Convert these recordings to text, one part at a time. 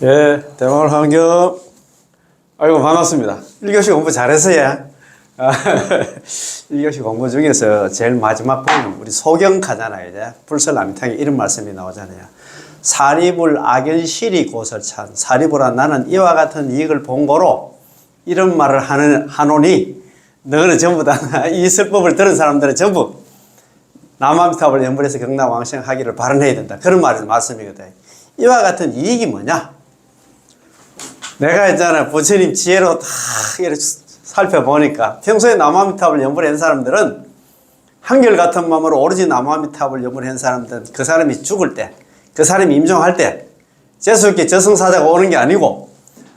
예, 대마을 환경. 아이고, 반갑습니다. 1교시 공부 잘했어요. 1교시 공부 중에서 제일 마지막 부분, 우리 소경가잖아요. 이제 불설남이탕에 이런 말씀이 나오잖아요. 사리불 악연실이 고설찬. 사리불아, 나는 이와 같은 이익을 본고로 이런 말을 하노니, 너는 전부 다 이 설법을 들은 사람들은 전부 남아미타불 연불해서 경락왕생하기를 발언해야 된다. 그런 말씀이거든. 이와 같은 이익이 뭐냐? 내가 있잖아, 부처님 지혜로 다 이렇게 살펴보니까 평소에 남아미타불 연불한 사람들은 한결같은 마음으로 오로지 남아미타불 연불한 사람들은 그 사람이 죽을 때, 그 사람이 임종할 때 재수있게 저승사자가 오는 게 아니고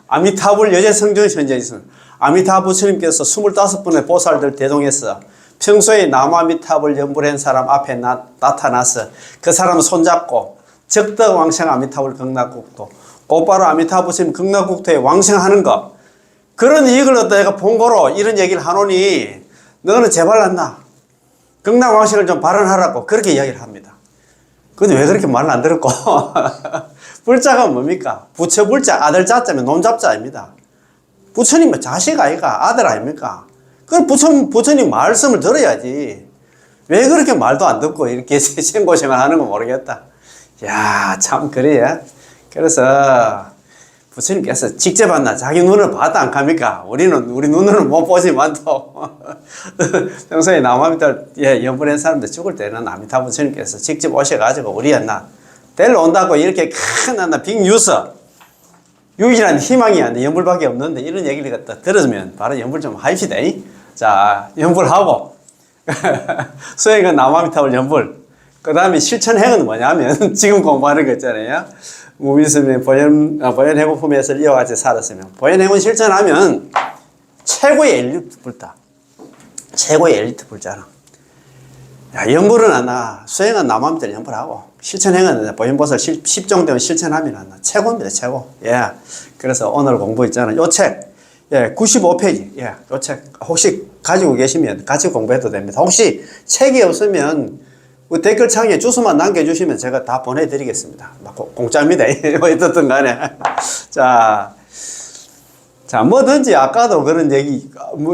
아미타불 여제성전 현재에 있으면 아미타 부처님께서 25분의 보살들 대동해서 평소에 남아미타불 연불한 사람 앞에 나타나서 그 사람 손잡고 적덕왕생 아미타불 극락국토, 곧바로 아미타 부처님 극락국토에 왕생하는 것, 그런 이익을 얻다 내가 본거로 이런 얘기를 하노니 너는 제발 났나 극락왕생을 좀 발언하라고 그렇게 이야기를 합니다. 근데 왜 그렇게 말을 안 들었고 불자가 뭡니까? 부처불자, 아들 자자면 놈잡자입니다. 부처님은 자식 아이가 아들 아닙니까? 그럼 부처님 말씀을 들어야지. 왜 그렇게 말도 안 듣고 이렇게 생고생을 하는 거 모르겠다. 야, 참 그래요. 그래서 부처님께서 직접 만나 자기 눈을 봤다 안 갑니까? 우리 눈으로는 못 보지만 또 평소에 남아미타 연불한 사람들 죽을 때는 아미타 부처님께서 직접 오셔가지고 우리였나 데리러 온다고 이렇게 큰 빅뉴스, 유일한 희망이 안 돼. 연불밖에 없는데 이런 얘기를 갖다 들으면 바로 연불 좀 합시다. 자, 연불하고 수행은 남아미타불 연불, 그 다음에 실천행은 뭐냐면 지금 공부하는 거 있잖아요. 무미스님의 보현해고품에서 이어같이 살았으면 보현해고 실천하면 최고의 엘리트 불다. 최고의 엘리트 불자라. 야, 연불은 안나, 수행은 남아미타불 연불하고 실천행은 보현보살 10종 되면 실천하면 안나 최고입니다. 최고. 예. 그래서 오늘 공부 있잖아요. 요 책, 예, 95페이지. 예, 요 책 혹시 가지고 계시면 같이 공부해도 됩니다. 혹시 책이 없으면 댓글창에 주소만 남겨주시면 제가 다 보내드리겠습니다. 공짜입니다. 어떻든 간에. 자, 뭐든지 아까도 그런 얘기,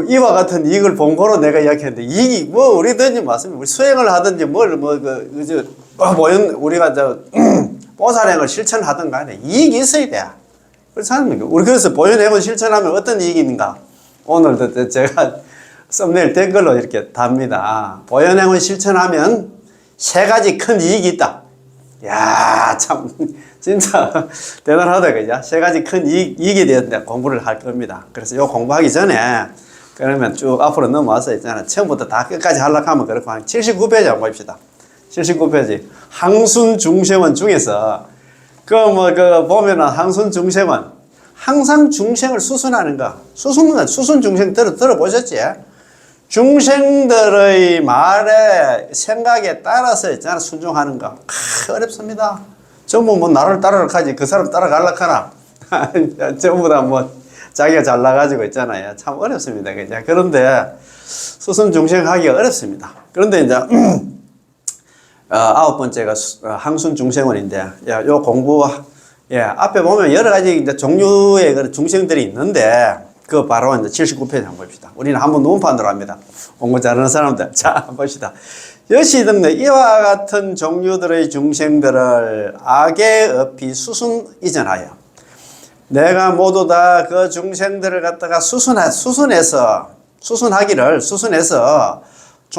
이와 같은 이익을 본거로 내가 이야기했는데, 이익이, 우리든지 맞습니다. 우리 수행을 하든지, 우리가 보살행을 실천하든 간에 이익이 있어야 돼. 그래서 보현행을 실천하면 어떤 이익이 있는가? 오늘도 제가 썸네일 댓글로 이렇게 답니다. 보현행을 실천하면 3가지 큰 이익이 있다. 야, 참 진짜 대단하다, 그죠? 3가지 큰 이익에 대해서 공부를 할 겁니다. 그래서 요 공부하기 전에 그러면 쭉 앞으로 넘어와서 있잖아, 처음부터 다 끝까지 하려고 하면 그렇고 한 79페이지 한번 봅시다. 79페이지 항순중생원 중에서 보면은 항순중생원 항상 중생을 수순하는 거, 수순중생 들어보셨지? 중생들의 말에 생각에 따라서 있잖아, 순종하는 거. 어렵습니다. 전부 나를 따라갈 하지 그 사람 따라가려고 하나. 전부 다 자기가 잘나가지고 있잖아요. 참 어렵습니다. 그죠? 그런데 수순중생 하기가 어렵습니다. 그런데 이제 9번째가 항순중생원인데, 요 공부, 앞에 보면 여러 가지 이제 종류의 그런 중생들이 있는데, 그 바로 이제 79페이지 한번 봅시다. 우리는 한번 눈판으로 합니다. 공부 잘하는 사람들. 자, 한번 봅시다. 여시등네 이와 같은 종류들의 중생들을 악의 업이 수순 이전하여 내가 모두 다 그 중생들을 갖다가 수순해서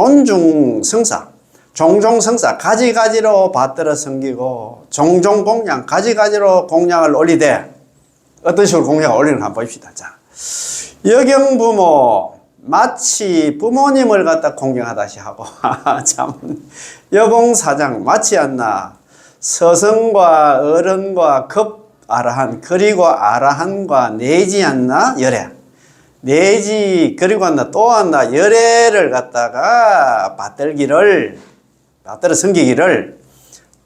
존중성사, 종종성사, 가지가지로 받들어 섬기고 종종공양, 가지가지로 공양을 올리되 어떤 식으로 공양을 올리는 거 한번 봅시다. 자, 여경부모, 마치 부모님을 갖다 공경하다시 하고 참 여봉사장, 마치 않나 서성과 어른과 급 아라한, 그리고 아라한과 내지 않나 열애, 내지 그리고 않나 또 않나 열애를 갖다가 받들어 섬기기를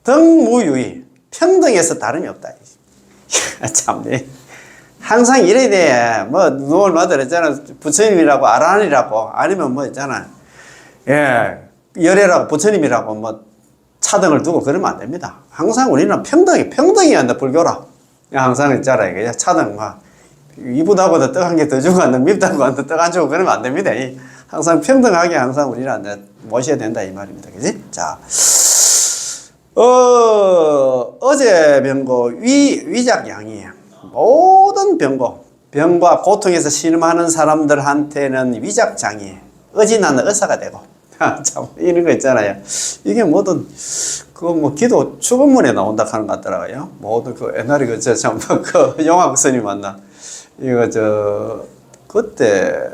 등무유의, 평등해서 다름이 없다. 참네. 항상 이래야 돼. 누굴 그랬잖아. 부처님이라고, 아라한이라고, 아니면 있잖아. 열애라고, 부처님이라고, 차등을 두고 그러면 안 됩니다. 항상 우리는 평등이야, 불교라. 항상 있잖아요. 그냥 차등 막 이쁘다고도 떡 한 개 더 주고 안 밉다고 안 떡 안 주고 그러면 안 됩니다. 항상 평등하게 항상 우리는 모셔야 된다 이 말입니다. 그지? 자, 어제 병고 위작양이 모든 병과 고통에서 신음하는 사람들한테는 위작장이 어지나는 의사가 되고 참 이런 거 있잖아요. 이게 모든 그 기도 축원문에 나온다 하는 것 같더라고요. 모든 그 옛날에 그 영화 스님 만나 이거 그때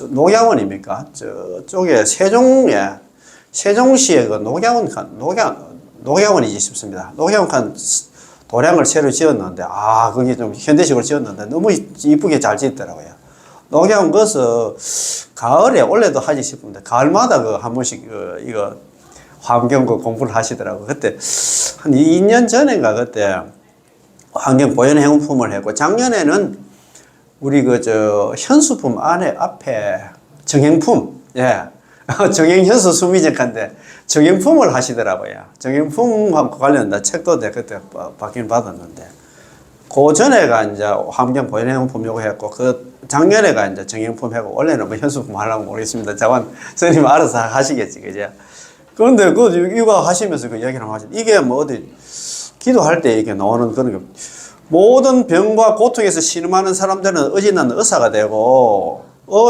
녹양원입니까? 저쪽에 세종시에 그 녹양원이지 싶습니다. 녹양원 도량을 새로 지었는데 그게 좀 현대식으로 지었는데 너무 이쁘게 잘 지었더라고요. 녹양원 거기서 가을에 원래도 하지 싶은데 가을마다 한 번씩 이거 환경 공부를 하시더라고요. 그때 한 2년 전인가 그때 환경 보존 행품을 했고 작년에는 우리 현수품 앞에 정행품 정행현수 수미적한데 정행품을 하시더라고요. 정행품하고 관련된 책도 그때 받긴 받았는데 그 전에가 이제 환경 보존 행품 요거 했고 그 작년에가 이제 정행품 하고 원래는 뭐 현수품 하려고 모르겠습니다. 자관 선생님 알아서 하시겠지, 그죠? 그런데 이거 하시면서 그 얘기를 하시죠. 이게 뭐 어디 기도할 때 이게 나오는 그런 게 모든 병과 고통에서 신음하는 사람들은 어지나는 의사가 되고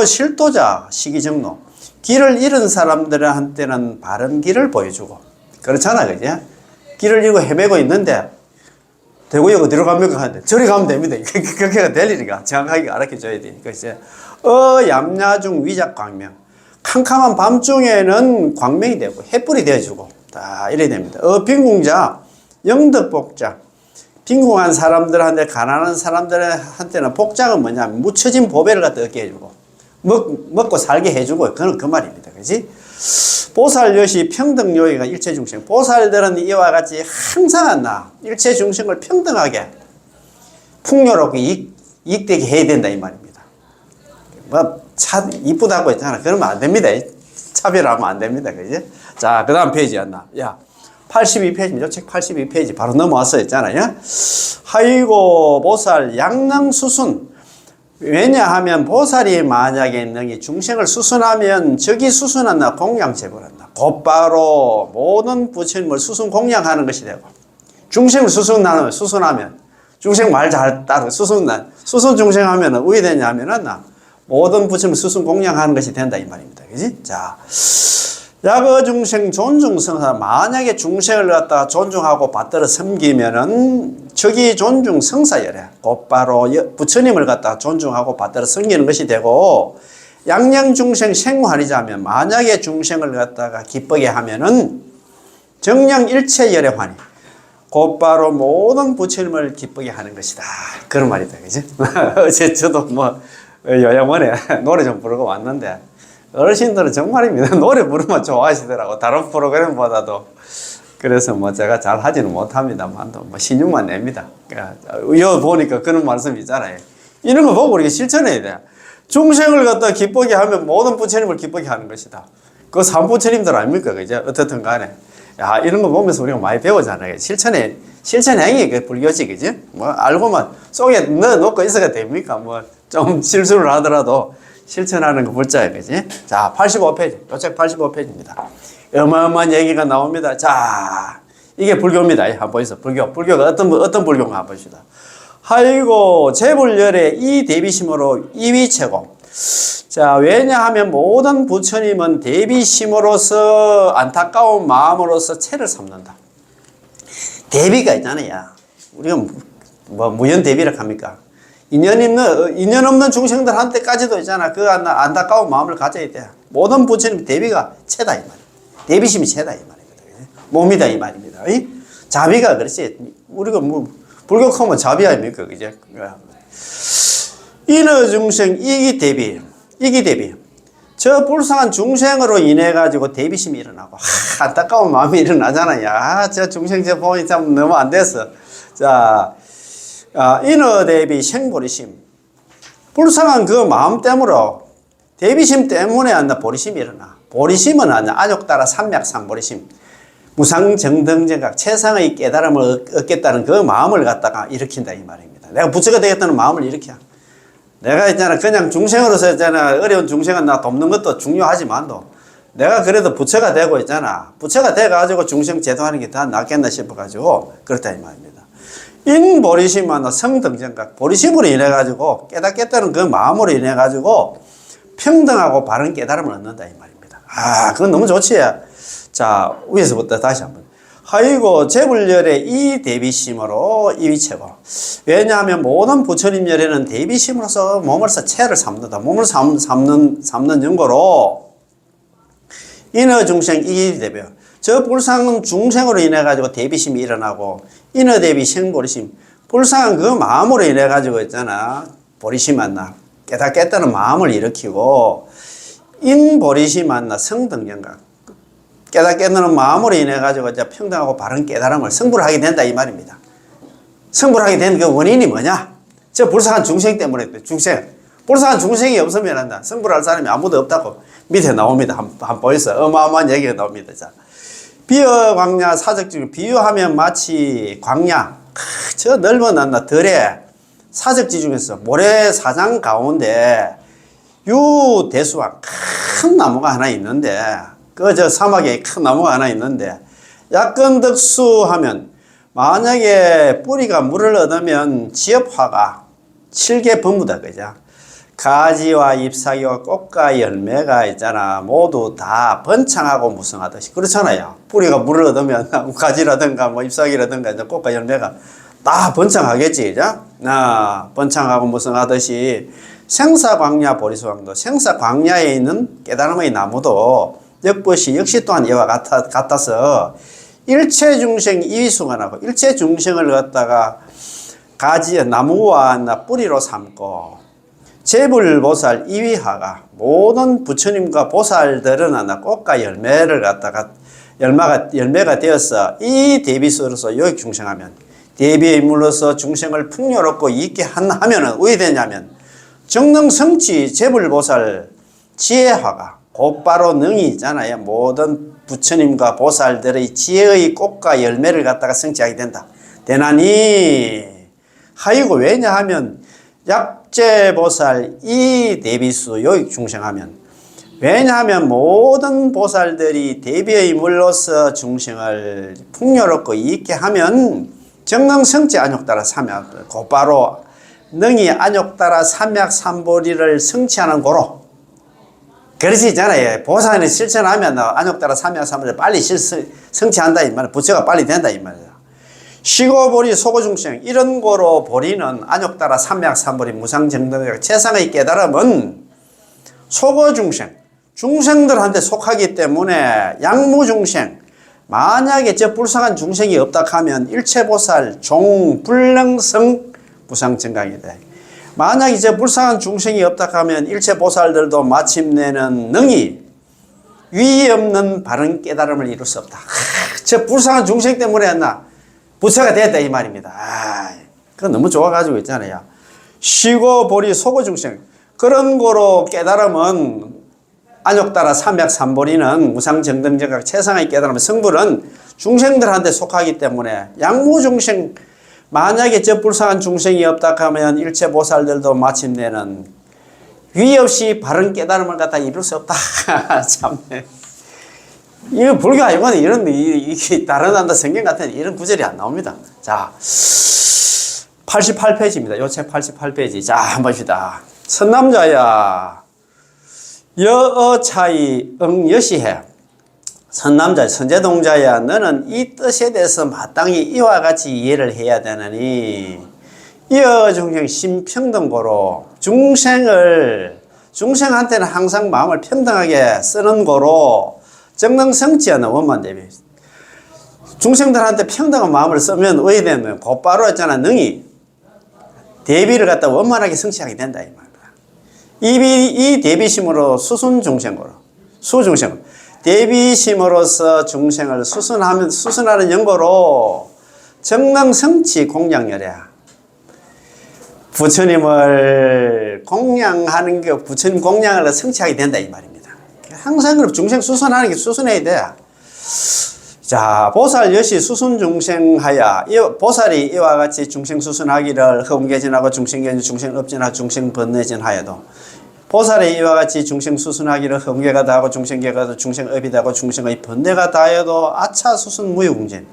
실도자 시기정로 길을 잃은 사람들한테는 바른 길을 보여주고 그렇잖아, 그죠? 길을 잃고 헤매고 있는데 대구역 어디로 갑니까? 하는데 저리 가면 됩니다. 그렇게 될 일이가 정확하게 알려줘야 되니까 이제 얌야중 위작광명 캄캄한 밤중에는 광명이 되고 햇불이 되어주고 다 이래야 됩니다. 빈궁자 영덕복장 빈궁한 사람들한테 가난한 사람들한테는 복장은 뭐냐면 묻혀진 보배를 갖다 얻게 해주고 먹고 살게 해주고 그건 그 말입니다. 그지? 보살여시 평등요의가 일체중생 보살들은 이와 같이 항상 일체중생을 평등하게 풍요롭게 이익되게 해야 된다 이 말입니다. 이쁘다고 했잖아. 그러면 안 됩니다. 차별하면 안 됩니다. 그지? 자, 그 다음 페이지였나? 82페이지입니다. 책 82페이지 바로 넘어왔어 했잖아요. 하이고 보살 양낭수순 왜냐하면 보살이 만약에 능히 중생을 수순하면 적이 수순한다 공양제불한다. 곧바로 모든 부처님을 수순 공양하는 것이 되고 중생을 수순하면 중생 말 잘 따르고 수순 중생하면 왜 되냐면은 모든 부처님을 수순 공양하는 것이 된다 이 말입니다. 그지? 자, 야거 중생 존중성사 만약에 중생을 갖다가 존중하고 받들어 섬기면은 적이 존중 성사열에 곧바로 부처님을 갖다가 존중하고 받들어 섬기는 것이 되고 양양 중생 생활이자면 만약에 중생을 갖다가 기쁘게 하면은 정량 일체열의 환희 곧바로 모든 부처님을 기쁘게 하는 것이다 그런 말이다. 그지? 어제 저도 요양원에 노래 좀 부르고 왔는데 어르신들은 정말입니다. 노래 부르면 좋아하시더라고. 다른 프로그램보다도. 그래서 제가 잘 하지는 못합니다만, 신용만 냅니다. 이거 보니까 그런 말씀 있잖아요. 이런 거 보고 우리가 실천해야 돼. 중생을 갖다 기쁘게 하면 모든 부처님을 기쁘게 하는 것이다. 그 삼부처님들 아닙니까? 그죠? 어떻든 간에. 이런 거 보면서 우리가 많이 배우잖아요. 실천행위, 그 불교지, 그죠? 알고만 속에 넣어놓고 있어야 됩니까? 좀 실수를 하더라도 실천하는 거 불자야, 그지? 자, 85페이지. 요 책 85페이지입니다. 어마어마한 얘기가 나옵니다. 자, 이게 불교입니다. 한번 보이소. 불교가 어떤 불교인가 한번 봅시다. 아이고, 재불열의 이 대비심으로 이위체고. 자, 왜냐하면 모든 부처님은 대비심으로서 안타까운 마음으로서 체를 삼는다. 대비가 있잖아요. 우리가 무연 대비라고 합니까? 인연 없는 중생들한테까지도 있잖아. 그 안타까운 마음을 가져야 돼. 모든 부처님 대비가 체다 이 말이야. 대비심이 체다 이 말입니다. 몸이다 이 말입니다. 자비가 그렇지. 우리가 불교하면 자비 아닙니까? 그죠? 인의 중생 이기 대비. 저 불쌍한 중생으로 인해 가지고 대비심이 일어나고 안타까운 마음이 일어나잖아요. 저 중생 저 보니 참 너무 안 됐어. 자. 인어 대비 생보리심 불쌍한 그 마음 때문에 대비심 때문에 보리심이 일어나. 보리심은 아족 따라 삼맥상보리심 무상정등정각 최상의 깨달음을 얻겠다는 그 마음을 갖다가 일으킨다 이 말입니다. 내가 부처가 되겠다는 마음을 일으켜. 내가 있잖아 그냥 중생으로서 있잖아 어려운 중생은 나 돕는 것도 중요하지만도 내가 그래도 부처가 되고 있잖아. 부처가 돼가지고 중생 제도하는 게 다 낫겠나 싶어가지고 그렇다 이 말입니다. 인보리심은 성등정각 보리심으로 인해가지고 깨닫겠다는 그 마음으로 인해가지고 평등하고 바른 깨달음을 얻는다 이 말입니다. 아 그건 너무 좋지. 자 위에서부터 다시 한번. 하이고 재불열의 이 대비심으로 이위 최고. 왜냐하면 모든 부처님 열에는 대비심으로서 몸으로서 체를 삼는다. 몸을 삼는 연고로 인어 중생 이 대비. 저 불상은 중생으로 인해 가지고 대비심이 일어나고 인어 대비 생보리심. 불상은 그 마음으로 인해 가지고 있잖아. 보리심 만나 깨닫겠다는 마음을 일으키고 인보리심 만나 성등정각. 깨닫겠다는 마음으로 인해 가지고 이제 평등하고 바른 깨달음을 성불을 하게 된다 이 말입니다. 성불을 하게 된 그 원인이 뭐냐? 저 불쌍한 중생 때문에 중생. 불쌍한 중생이 없으면 한다. 성불할 사람이 아무도 없다고 밑에 나옵니다. 한 보이서 어마어마한 얘기가 나옵니다. 자, 비어 광야 사적 지중 비유하면 마치 광야 저 넓어난다 들에 사적 지중에서 모래사장 가운데 유대수와 큰 나무가 하나 있는데 그 저 사막에 큰 나무가 하나 있는데 약건덕수하면 만약에 뿌리가 물을 얻으면 지엽화가 7개 법무다 그죠? 가지와 잎사귀와 꽃과 열매가 있잖아 모두 다 번창하고 무성하듯이 그렇잖아요. 뿌리가 물을 얻으면 가지라든가 뭐 잎사귀라든가 꽃과 열매가 다 번창하겠지 그죠? 번창하고 무성하듯이 생사광야 보리수왕도 생사광야에 있는 깨달음의 나무도 역것이 역시 또한 이와 같아서 일체 중생 이위수관하고 일체 중생을 갖다가 가지 나무와 뿌리로 삼고 재불보살 이위하가 모든 부처님과 보살들은 꽃과 열매를 갖다가 열매가 되어서 이 대비수로서 요익 중생하면 대비의 인물로서 중생을 풍요롭고 있게 하면은 왜 되냐면 정능성치 재불보살 지혜화가 곧바로 능이 있잖아요. 모든 부처님과 보살들의 지혜의 꽃과 열매를 갖다가 성취하게 된다. 되나니 하이고 왜냐하면 약제보살 이 대비수 요익 중생하면 왜냐하면 모든 보살들이 대비의 물로서 중생을 풍요롭고 있게 하면 정능성치 안욕따라 삼약 곧바로 능이 안욕따라 삼약 삼보리를 성취하는 고로 그렇지 있잖아요. 보살이 실천하면 안욕따라 삼약 삼보리를 빨리 성취한다 이 말이야. 부처가 빨리 된다 이 말이야. 시고보리 소고중생 이런 거로 보리는 안욕따라 삼약 삼보리 무상정등각 최상의 깨달음은 소고중생 중생들한테 속하기 때문에 양무중생 만약에 저 불쌍한 중생이 없다 하면 일체보살 종불능성 무상정각이다. 만약에 저 불쌍한 중생이 없다 하면 일체보살들도 마침내는 능히 위에 없는 바른 깨달음을 이룰 수 없다. 저 불쌍한 중생 때문에 했나 부처가 됐다 이 말입니다. 그건 너무 좋아가지고 있잖아요. 쉬고 보리 소고 중생 그런 거로 깨달음은 안욕따라 삼약 삼보리는 무상정등정각 최상의 깨달음의 성불은 중생들한테 속하기 때문에 양무중생 만약에 저 불쌍한 중생이 없다 하면 일체보살들도 마침내는 위 없이 바른 깨달음을 갖다 이룰 수 없다. 참네. 이거 불교 아니고는 이런, 이게 다른 한다 성경 같은 이런 구절이 안 나옵니다. 자, 88페이지입니다. 요 책 88페이지. 자, 한번 봅시다. 선남자야, 여어 차이 응여시해. 선남자, 선제동자야, 너는 이 뜻에 대해서 마땅히 이와 같이 이해를 해야 되느니, 이어 중생 심평등고로 중생한테는 항상 마음을 평등하게 쓰는 고로 정능성취하는 원만 대비. 중생들한테 평등한 마음을 쓰면 어떻게 되면 곧바로 있잖아 능이 대비를 갖다 원만하게 성취하게 된다 이 말이야. 이 대비심으로 수순중생으로 수중생 대비심으로서 중생을 수순하는 연고로 정능성취 공양열애야. 부처님을 공양하는 게 부처님 공양을 성취하게 된다 이 말입니다. 항상 그럼 중생 수순하는 게 수순해야 돼. 자, 보살 여시 수순중생하여 보살이 이와 같이 중생수순하기를 흠계진하고 중생견 중생업진하고 중생번뇌진하여도 보살이 이와 같이 중생수순하기를 흠계가 다하고 중생계가 다하고 중생업이 다하고 중생의 번뇌가 다하여도 아차 수순무유궁진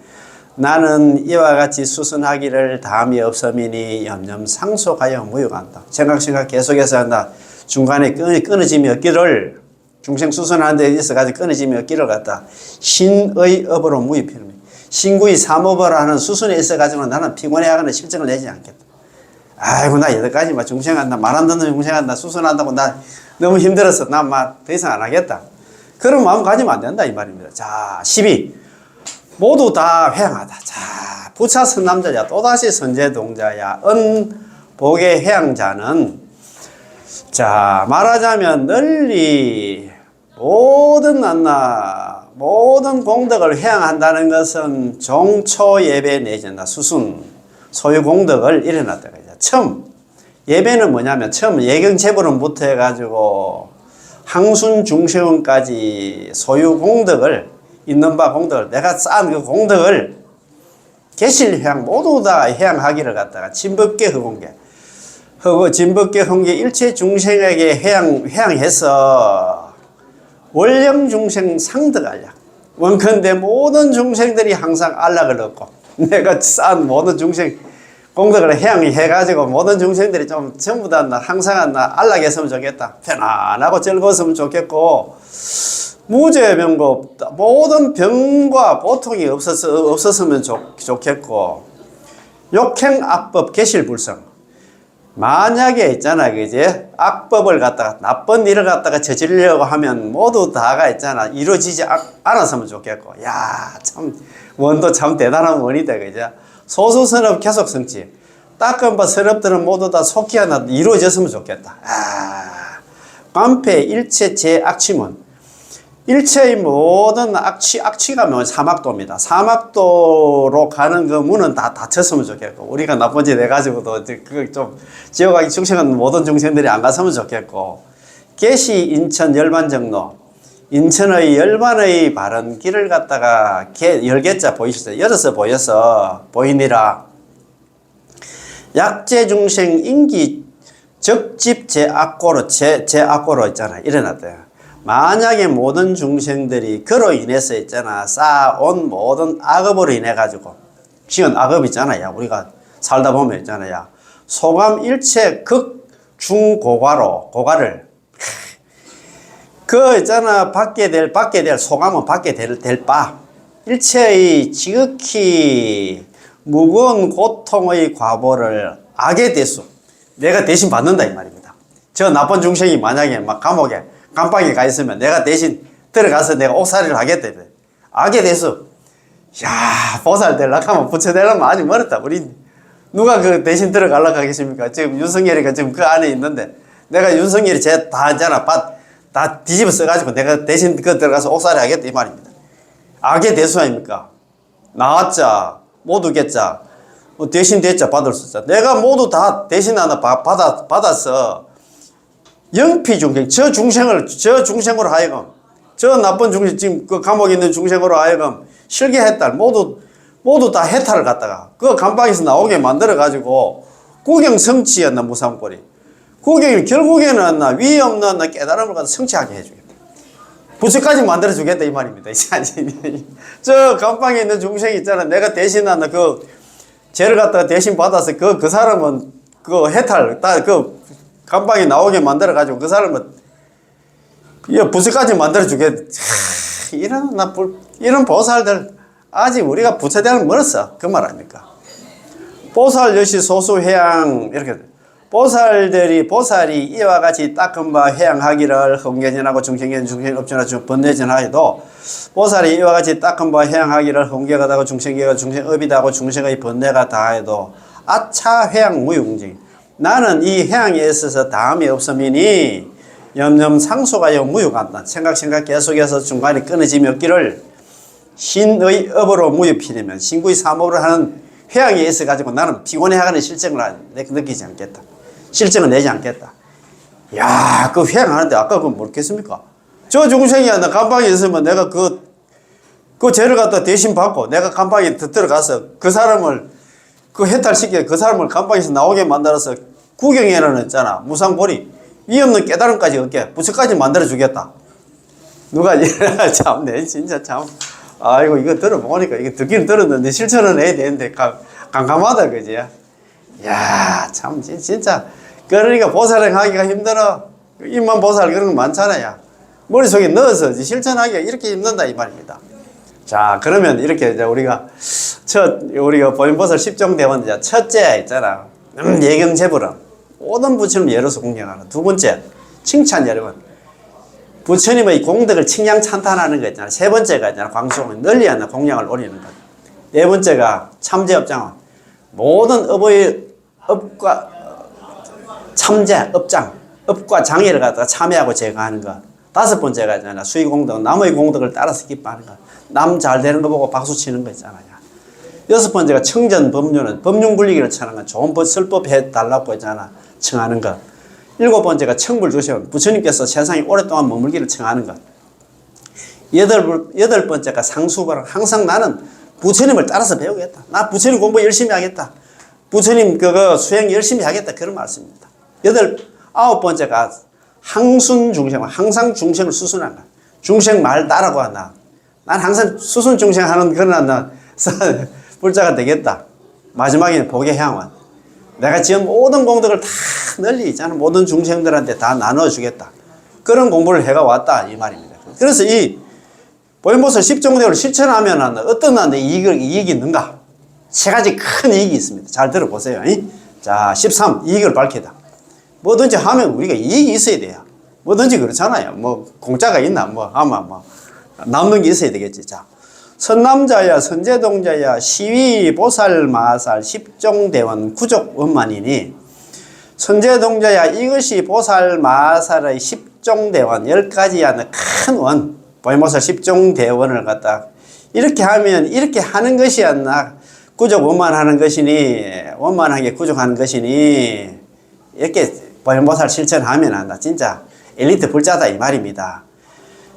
나는 이와 같이 수순하기를 다함이 없음이니 염염상속하여 무유간다. 생각 계속해서 한다. 중간에 끊어짐이 없기를 중생수순하는 데 있어가지고 끊어짐이 없기를 갖다 신의 업으로 무유필미 신구의 삼업을 하는 수순에 있어가지고 나는 피곤해하거나 실증을 내지 않겠다. 아이고 나 여기까지 막 중생한다 말 안 듣는 중생한다 수순한다고 나 너무 힘들어서 나 막 더 이상 안 하겠다. 그런 마음 가지면 안 된다 이 말입니다. 자 12 모두 다 회양하다. 자 부차 선남자야 또다시 선제동자야 은복의 회양자는 자 말하자면 널리 모든 공덕을 회양한다는 것은 종초 예배 내진다. 수순 소유 공덕을 일어났다가 이제 처음 예배는 뭐냐면 처음 예경체불원부터 해가지고 항순 중세원까지 소유 공덕을 있는 바 공덕을 내가 쌓은 그 공덕을 계실 회양 모두 다 회양하기를 갖다가 진법계 허공계 진법계 허공계 일체 중생에게 회양해서 원령 중생 상득알약 원컨대 모든 중생들이 항상 안락을 얻고 내가 쌓은 모든 중생 공덕을 회양해가지고 모든 중생들이 좀 전부 다 항상 안락했으면 좋겠다. 편안하고 즐거웠으면 좋겠고 무죄명고 모든 병과 고통이 없었으면 좋겠고 욕행 악법 개실불성 만약에 있잖아 그제 악법을 갖다가 나쁜 일을 갖다가 저지르려고 하면 모두 다가 있잖아 이루어지지 않았으면 좋겠고 야 참 원도 참 대단한 원이다 그제 소수선업 계속 성취 닦은 바 선업들은 모두 다 속히 하나 이루어졌으면 좋겠다. 관패 일체 제악취문 일체의 모든 악취가 뭐 사막도입니다. 사막도로 가는 그 문은 다 닫혔으면 좋겠고 우리가 나쁜 짓 해가지고도 그 좀 지옥하기 중생은 모든 중생들이 안 갔으면 좋겠고 계시 인천 열반정로 인천의 열반의 바른 길을 갖다가 열개자 보이시죠? 열어서 보여서 보이니라 약제 중생 인기 적집 제악고로 제악고로 있잖아 일어났대요. 만약에 모든 중생들이 그로 인해서 있잖아 쌓아온 모든 악업으로 인해 가지고 지은 악업 있잖아요. 우리가 살다 보면 있잖아요. 소감 일체 극 중고가를 그 있잖아 받게 될 소감은 받게 될 바 일체의 지극히 무거운 고통의 과보를 악의 대수 내가 대신 받는다 이 말입니다. 저 나쁜 중생이 만약에 막 감옥에 감방에 가 있으면 내가 대신 들어가서 내가 옥살이를 하겠다. 악에 대해서 야 보살 되려고 하면 부처 되려면 아직 멀었다. 우리 누가 그 대신 들어가려고 하겠습니까? 지금 윤석열이가 지금 그 안에 있는데 내가 윤석열이 쟤 다 하잖아. 다 뒤집어 써가지고 내가 대신 그 들어가서 옥살이 하겠다 이 말입니다. 악의 대수 아닙니까? 나왔자 못 오겠자 대신 됐자 받을 수 있자 내가 모두 다 대신 하나 받아서 영피 중생, 저 중생으로 하여금, 저 나쁜 중생, 지금 그 감옥에 있는 중생으로 하여금, 실계해탈, 모두 다 해탈을 갖다가, 그 감방에서 나오게 만들어가지고, 구경 성취였나, 무상꼴이. 구경이 결국에는 위에 없는 깨달음을 갖다 성취하게 해주겠다. 부처까지 만들어주겠다, 이 말입니다. 저 감방에 있는 중생이 있잖아. 내가 대신하는 그, 죄를 갖다가 대신 받아서 그 사람은 그 해탈, 감방에 나오게 만들어가지고 그 사람은 부처까지 만들어주게 이런 보살들 아직 우리가 부처되는 멀었어 그 말 아닙니까? 보살 여시 소수회양 이렇게 보살이 이와 같이 닦은 바 회양하기를 흠계전하고 중생견 중생업전하고 번뇌전하여도 보살이 이와 같이 닦은 바 회양하기를 흠계가 다고 중생계가 중생업이 다고 중생의 번뇌가 다해도 아차 회양 무용징 나는 이 회양에 있어서 다음이 없음이니 염염상소가요 무유간다. 생각 계속해서 중간에 끊어짐이 없기를 신의 업으로 무유필이면 신구의 삼업을 하는 회양에 있어가지고 나는 피곤해하거나 실증을 느끼지 않겠다. 실증을 내지 않겠다. 야, 그 회양하는데 아까 그거 모르겠습니까? 저 중생이 나 감방에 있으면 내가 그 죄를 갖다 대신 받고 내가 감방에 들어가서 그 사람을 그 해탈시켜 그 사람을 감방에서 나오게 만들어서 구경해라는 했잖아. 무상벌이 이 없는 깨달음까지 얻게 부처까지 만들어 주겠다. 누가 참네 진짜 참. 아이고 이거 들어보니까 이거 듣기는 들었는데 실천은 해야 되는데 깜깜하다 그지? 야 참 진짜 그러니까 보살을 하기가 힘들어. 입만 보살 그런 거 많잖아요. 머릿속에 넣어서 실천하기가 이렇게 힘든다 이 말입니다. 자 그러면 이렇게 이제 우리가 우리가 보현보살 10종 대원 첫째 있잖아. 예경제불은 모든 부처님 예로서 공경하는. 두 번째 칭찬 여러분. 부처님의 공덕을 칭양 찬탄하는 거 있잖아. 세 번째가 있잖아. 광수공을 널리 하는 공양을 올리는 것. 네 번째가 참제업장은 모든 업과 참제 업장 업과 장애를 갖다가 참여하고 제거하는 것. 다섯 번째가 있잖아. 수의공덕 남의 공덕을 따라서 기뻐하는 것. 남 잘 되는 거 보고 박수 치는 거 있잖아요. 여섯 번째가 청전법륜은 법륜 굴리기를 청하는 것. 좋은 설법 해달라고 있잖아. 청하는 것. 일곱 번째가 청불주시원 부처님께서 세상에 오랫동안 머물기를 청하는 것. 여덟 번째가 상수바람 항상 나는 부처님을 따라서 배우겠다. 나 부처님 공부 열심히 하겠다. 부처님 그거 수행 열심히 하겠다. 그런 말씀입니다. 아홉 번째가 항순 중생 항상 중생을 수순하는 것. 중생 말 따라고 한다. 난 항상 수순 중생 하는 그런 불자가 되겠다. 마지막에는 복의 향원. 내가 지금 모든 공덕을 다 널리 있잖아. 모든 중생들한테 다 나눠주겠다. 그런 공부를 해가 왔다. 이 말입니다. 그래서 이 보현보살 10종대를 실천하면 어떤 이익이 있는가? 세 가지 큰 이익이 있습니다. 잘 들어보세요. 자, 13. 이익을 밝히다. 뭐든지 하면 우리가 이익이 있어야 돼요. 뭐든지 그렇잖아요. 뭐, 공짜가 있나? 아마 남는 게 있어야 되겠지. 자. 선남자야 선제동자야 시위 보살 마살 십종대원 구족 원만이니 선제동자야 이것이 보살 마살의 십종대원 10가지 하는 큰 원 보현보살 십종대원을 갖다 이렇게 하면 이렇게 하는 것이 나 구족 원만하는 것이니 원만하게 구족하는 것이니 이렇게 보현보살 실천하면 한다. 진짜 엘리트 불자다 이 말입니다.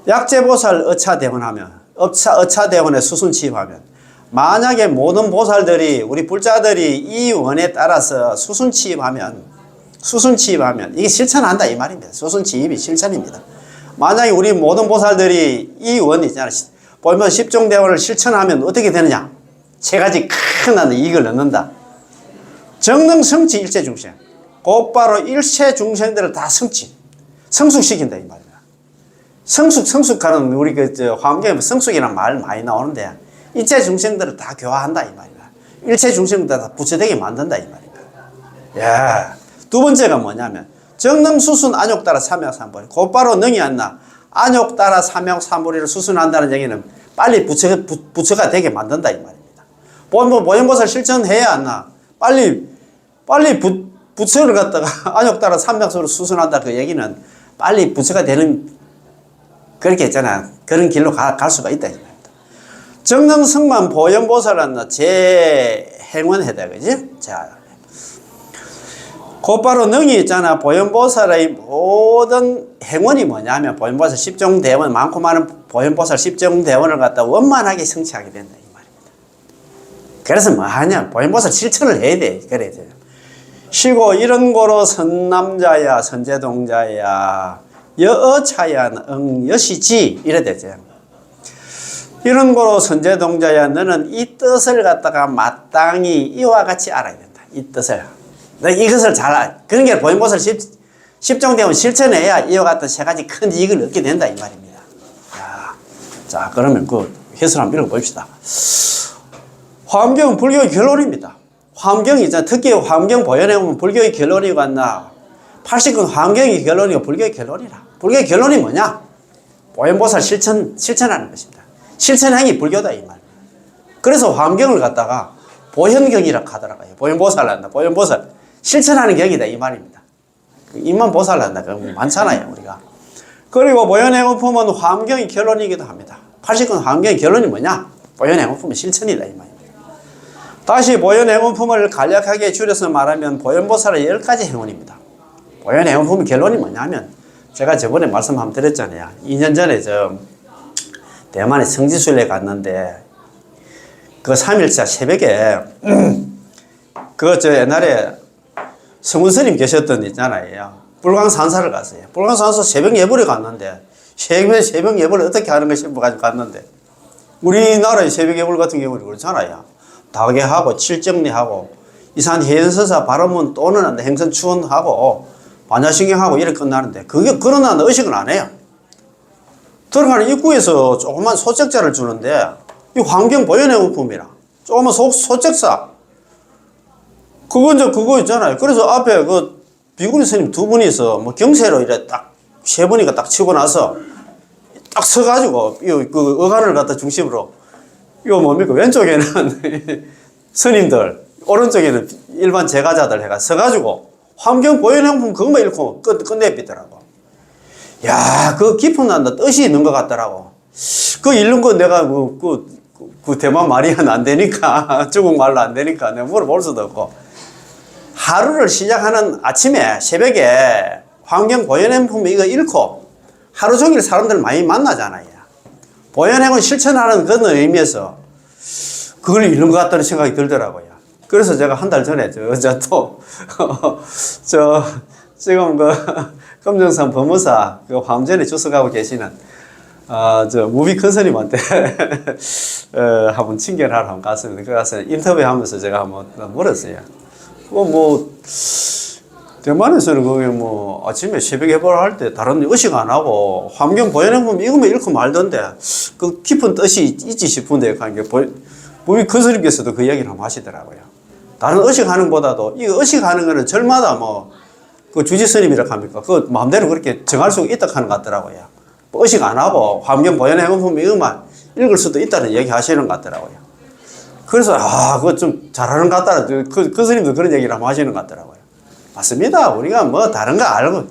약제보살 어차대원하면 어차대원에 수순치입하면 만약에 모든 보살들이 우리 불자들이 이 원에 따라서 수순치입하면 이게 실천한다 이 말입니다. 수순치입이 실천입니다. 만약에 우리 모든 보살들이 이 원 있잖아. 보면 10종대원을 실천하면 어떻게 되느냐? 세 가지 큰 이익을 얻는다. 정능성치 일체중생 곧바로 일체중생들을 다 성숙시킨다 이 말입니다. 성숙하는 우리 화엄경에 성숙이라는 말 많이 나오는데 일체 중생들을 다 교화한다 이 말이야. 일체 중생들 다 부처되게 만든다 이 말이야. 야, 두 번째가 뭐냐면 정능수순 안욕따라 삼약삼보리 곧바로 능이 안 나. 안욕따라 삼약삼보리를 수순한다는 얘기는 빨리 부처가 되게 만든다 이 말입니다. 보현보살 실천해야 안 나. 빨리 부처를 갖다가 안욕따라 삼약소를 수순한다 그 얘기는 빨리 부처가 되는 그렇게 했잖아. 그런 길로 갈 수가 있다. 정능성만 보현보살은 제 행원해다. 그지? 자. 곧바로 능이 있잖아. 보현보살의 모든 행원이 뭐냐면 보현보살 10종대원, 많고 많은 보현보살 10종대원을 갖다 원만하게 성취하게 된다. 이 말입니다. 그래서 뭐 하냐. 보현보살 실천을 해야 돼. 그래야 돼. 쉬고 이런 거로 선남자야, 선제동자야, 여어차야 여시지 이래 되죠. 이런 거로 선제동자야 너는 이 뜻을 갖다가 마땅히 이와 같이 알아야 된다. 이 뜻을. 이것을 잘 알아. 그런 게 보현보살 10종대원 실천해야 이와 같은 세 가지 큰 이익을 얻게 된다 이 말입니다. 자 그러면 그 해설 한번 읽어봅시다. 화엄경은 불교의 결론입니다. 화엄경이 있잖아. 특히 화엄경 보현해 보면 불교의 결론이 왔나. 80권 화엄경이 결론이고 불교의 결론이라. 불교의 결론이 뭐냐? 보현보살 실천하는 것입니다. 실천행이 불교다 이 말. 그래서 화엄경을 갖다가 보현경이라고 하더라고요. 보현보살 한다. 보현보살 실천하는 경이다 이 말입니다. 입만 보살 한다. 많잖아요 우리가. 그리고 보현행어품은 화엄경이 결론이기도 합니다. 80권 화엄경의 결론이 뭐냐? 보현행어품은 실천이다 이 말입니다. 다시 보현행어품을 간략하게 줄여서 말하면 보현보살의 10가지 행원입니다. 보현행어품의 결론이 뭐냐면 제가 저번에 말씀 한번 드렸잖아요. 2년 전에 대만의 성지순례 갔는데 그 3일차 새벽에 저 옛날에 성훈 스님 계셨던 데 있잖아요. 불광산사를 갔어요. 불광산사 새벽 예불에 갔는데 새벽 예불을 어떻게 하는 거 싶어가지고 갔는데 우리나라의 새벽 예불 같은 경우는 그렇잖아요. 다개하고 칠정리하고 이산 해연서사 바라문 또는 행선 추원하고 반야신경하고 이렇게 끝나는데 그러나 의식은 안 해요. 들어가는 입구에서 조그만 소책자를 주는데 이 환경 보존행품이라 조그만 소책사 그거 있잖아요. 그래서 앞에 그 비구니 스님 두 분이서 뭐 경세로 이래 딱 세 분이가 딱 치고 나서 딱 서가지고 그 어간을 갖다 중심으로 이거 뭡니까 왼쪽에는 스님들 오른쪽에는 일반 제가자들 해가 서가지고 환경 보존행품 그것만 읽고 끝내비더라고. 야, 그 깊은 난다 뜻이 있는 것 같더라고. 그 읽는 거 내가 그 대만 말이는 안 되니까 중국말로 안 되니까 내가 물어볼 수도 없고 하루를 시작하는 아침에 새벽에 환경 보존행품 이거 읽고 하루 종일 사람들 많이 만나잖아요. 보존행을 실천하는 그런 의미에서 그걸 읽는 것 같다는 생각이 들더라고요. 그래서 제가 한 달 전에 지금 금정산 법무사 그 화엄전에 주석하고 계시는 무비 큰 스님한테 한번 친견하러 한번 갔습니다. 그 가서 인터뷰하면서 제가 한번 물었어요. 대만에서는 그게 아침에 새벽 예불 할 때 다른 의식 안 하고 환경 보존행품 이거만 읽고 말던데 그 깊은 뜻이 있지 싶은데 무비 큰 스님께서도 그 얘기를 한번 하시더라고요. 다른 의식하는 것보다도 이 의식하는 거는 절마다 그 주지 스님이라고 합니까? 그 마음대로 그렇게 정할 수 있다 하는 것 같더라고요. 의식 안 하고 환경 보존행품 이것만 읽을 수도 있다는 얘기 하시는 것 같더라고요. 그래서 그거 좀 잘하는 것 같더라. 그 스님도 그런 얘기를 한번 하시는 것 같더라고요. 맞습니다. 우리가 다른 거 알고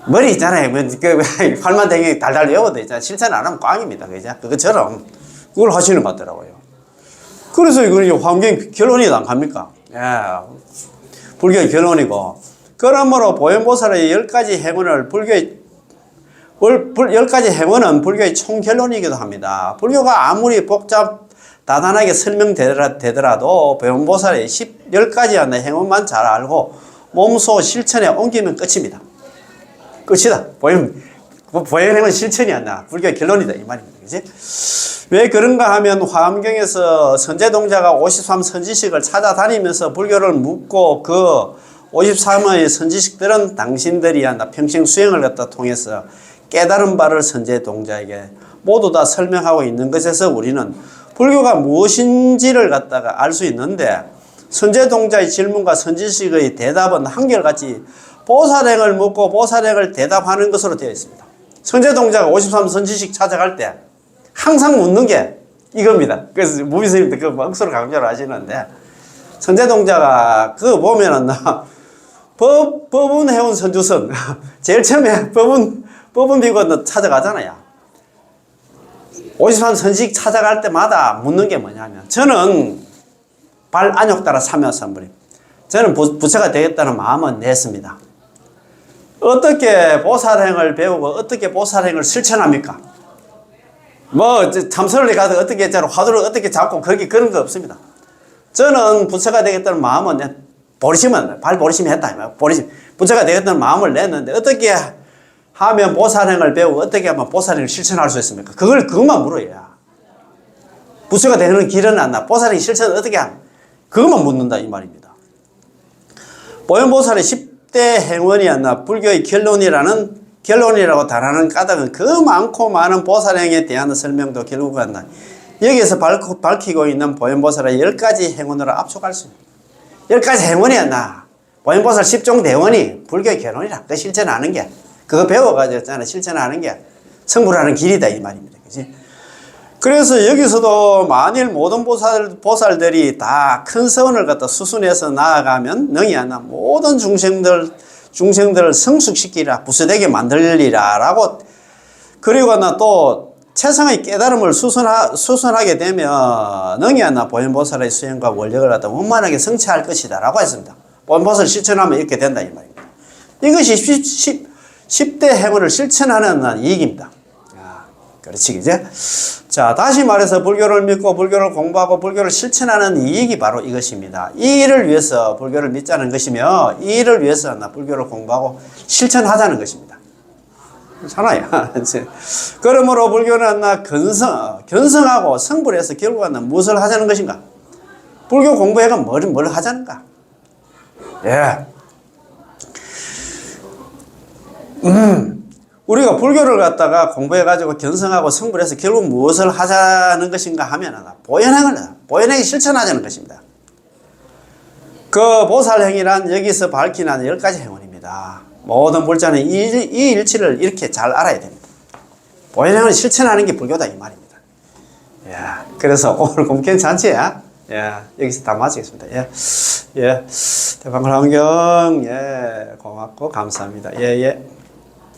머리 있잖아요. 팔만댕이 달달 외워도 있잖아요. 실천 안 하면 꽝입니다. 그죠? 그것처럼 그걸 하시는 것 같더라고요. 그래서 이건 환경 결론이 안 갑니까? 예. 불교의 결론이고. 그러므로 보현보살의 10가지 행운을 불교의 10가지 행운은 불교의 총결론이기도 합니다. 불교가 아무리 다단하게 설명되더라도 보현보살의 10가지 행운만 잘 알고 몸소 실천에 옮기면 끝입니다. 끝이다. 보현행은 실천이 안 나. 불교의 결론이다. 이 말입니다. 그치? 왜 그런가 하면 화엄경에서 선제동자가 53 선지식을 찾아다니면서 불교를 묻고 그 53의 선지식들은 당신들이 평생 수행을 통해서 깨달은 바를 선제동자에게 모두 다 설명하고 있는 것에서 우리는 불교가 무엇인지를 알 수 있는데 선제동자의 질문과 선지식의 대답은 한결같이 보살행을 묻고 보살행을 대답하는 것으로 되어 있습니다. 선제동자가 53 선지식 찾아갈 때 항상 묻는 게 이겁니다. 그래서 무비스님도 그 억수로 강조를 하시는데 선제동자가 그거 보면은 법은 해온 선주선 제일 처음에 법은 비고 찾아가잖아요. 53 선지식 찾아갈 때마다 묻는 게 뭐냐면 저는 발 안욕 따라 삼야삼불임. 저는 부처가 되겠다는 마음은 냈습니다. 어떻게 보살행을 배우고 어떻게 보살행을 실천합니까? 참선을 가도 어떻게 했잖아. 화두를 어떻게 잡고 그런 거 없습니다. 저는 부처가 되겠다는 마음은 발 보리심이 했다. 부처가 되겠다는 마음을 냈는데 어떻게 하면 보살행을 배우고 어떻게 하면 보살행을 실천할 수 있습니까? 그것만 물어야. 부처가 되는 길은 안 나. 보살행 실천을 어떻게 하면 그것만 묻는다 이 말입니다. 보현보살의 10대 행원이 안 나. 불교의 결론이라고 달하는 까닭은 그 많고 많은 보살행에 대한 설명도 결국은 안 나. 여기에서 밝히고 있는 보현보살의 10가지 행원으로 압축할 수 있습니다. 10가지 행원이 안 나. 보현보살 10종 대원이 불교의 결론이라. 그 실천하는 게 그거 배워가지고 실천하는 게 성불하는 길이다 이 말입니다. 그치? 그래서 여기서도 만일 모든 보살들이 다 큰 서원을 갖다 수순해서 나아가면 능히 하나 모든 중생들을 성숙시키라 부수되게 만들리라 라고 그리고 또 최상의 깨달음을 수순하게 되면 능히 하나 보현보살의 수행과 원력을 갖다 원만하게 성취할 것이다 라고 했습니다. 보현보살 실천하면 이렇게 된다 이 말입니다. 이것이 10대 행운을 실천하는 이익입니다. 그렇지, 그제? 자, 다시 말해서 불교를 믿고 불교를 공부하고 불교를 실천하는 이익이 바로 이것입니다. 이 일을 위해서 불교를 믿자는 것이며, 이 일을 위해서 나 불교를 공부하고 실천하자는 것입니다. 그렇잖아요. 그러므로 불교는 나 견성하고 성불해서 결국은 무엇을 하자는 것인가? 불교 공부해가 뭘 하자는가? 예. 우리가 불교를 갖다가 공부해가지고 견성하고 성불해서 결국 무엇을 하자는 것인가 하면 보현행을 실천하자는 것입니다. 그 보살행위란 여기서 밝힌 한 10가지 행원입니다. 모든 불자는 이 일치를 이렇게 잘 알아야 됩니다. 보현행을 실천하는 게 불교다 이 말입니다. 예, 그래서 오늘 공부 괜찮지? 예, 여기서 다 마치겠습니다. 예, 대방광경, 예, 고맙고 감사합니다. 예.